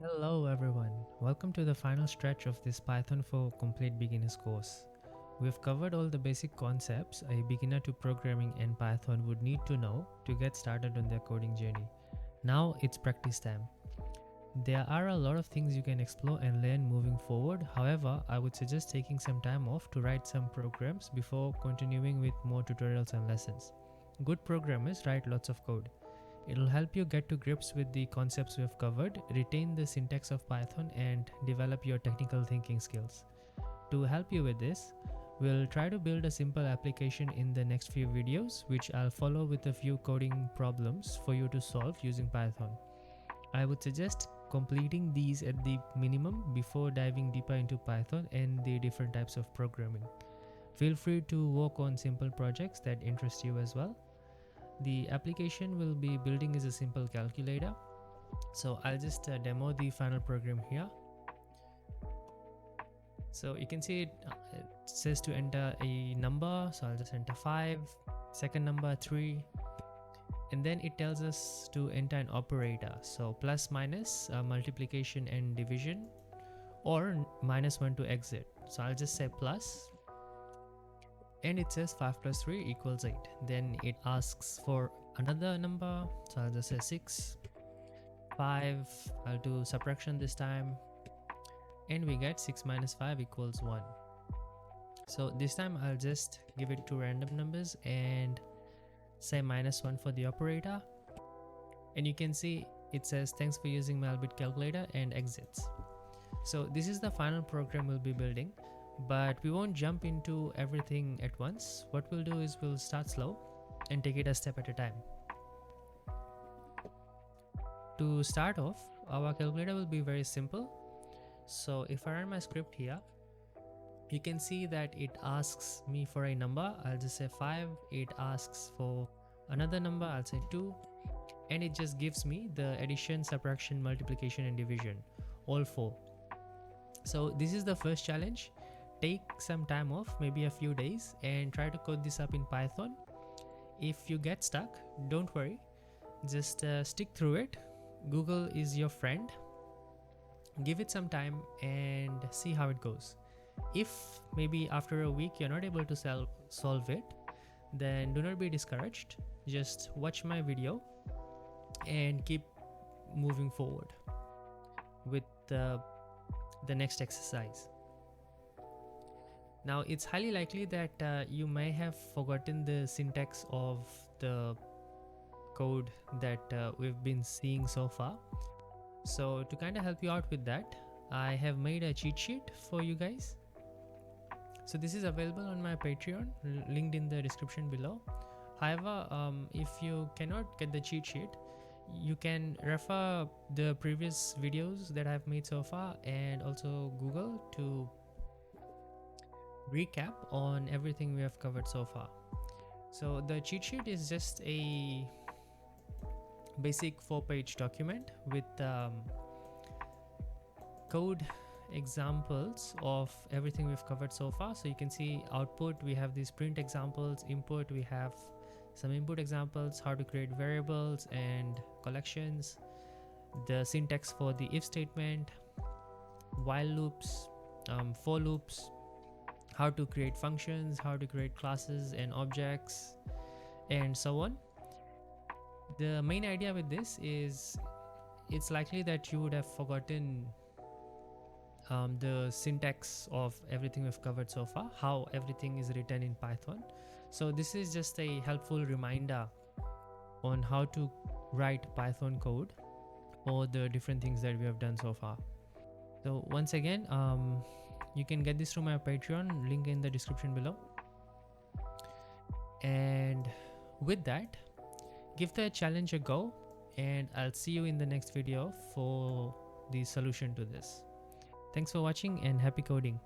Hello everyone, welcome to the final stretch of this Python for Complete Beginners course. We've covered all the basic concepts a beginner to programming in Python would need to know to get started on their coding journey. Now it's practice time. There are a lot of things you can explore and learn moving forward. However, I would suggest taking some time off to write some programs before continuing with more tutorials and lessons. Good programmers write lots of code. It'll help you get to grips with the concepts we've covered, retain the syntax of Python, and develop your technical thinking skills. To help you with this, we'll try to build a simple application in the next few videos, which I'll follow with a few coding problems for you to solve using Python. I would suggest completing these at the minimum before diving deeper into Python and the different types of programming. Feel free to work on simple projects that interest you as well. The application we'll be building is a simple calculator. So I'll just demo the final program here. So you can see it says to enter a number. So I'll just enter 5, second number 3. And then it tells us to enter an operator. So plus minus multiplication and division, or -1 to exit. So I'll just say plus. And it says 5 plus 3 equals 8. Then it asks for another number, so I'll just say 6. 5, I'll do subtraction this time, and we get 6 minus 5 equals 1. So this time I'll just give it two random numbers and say -1 for the operator, and you can see it says thanks for using my Albit calculator and exits. So this is the final program we'll be building, but we won't jump into everything at once. What we'll do is we'll start slow and take it a step at a time. To start off, our calculator will be very simple. So if I run my script here, you can see that it asks me for a number. I'll just say 5. It asks for another number. I'll say 2, and it just gives me the addition, subtraction, multiplication, and division, all 4. So this is the first challenge. Take some time off, maybe a few days, and try to code this up in Python. If you get stuck, don't worry, just stick through it. Google is your friend. Give it some time and see how it goes. If maybe after a week you're not able to solve it, then do not be discouraged. Just watch my video and keep moving forward with the next exercise. Now it's highly likely that you may have forgotten the syntax of the code that we've been seeing so far. So to kind of help you out with that, I have made a cheat sheet for you guys. So this is available on my Patreon, linked in the description below. However, if you cannot get the cheat sheet, you can refer the previous videos that I've made so far, and also Google to recap on everything we have covered so far. So the cheat sheet is just a basic 4-page document with code examples of everything we've covered so far. So you can see output, we have these print examples. Input, we have some input examples, how to create variables and collections, the syntax for the if statement, while loops, for loops, how to create functions, how to create classes and objects, and so on. The main idea with this is it's likely that you would have forgotten the syntax of everything we've covered so far, how everything is written in Python. So this is just a helpful reminder on how to write Python code for the different things that we have done so far. So once again, you can get this through my Patreon, link in the description below. And with that, give the challenge a go, and I'll see you in the next video for the solution to this. Thanks for watching and happy coding.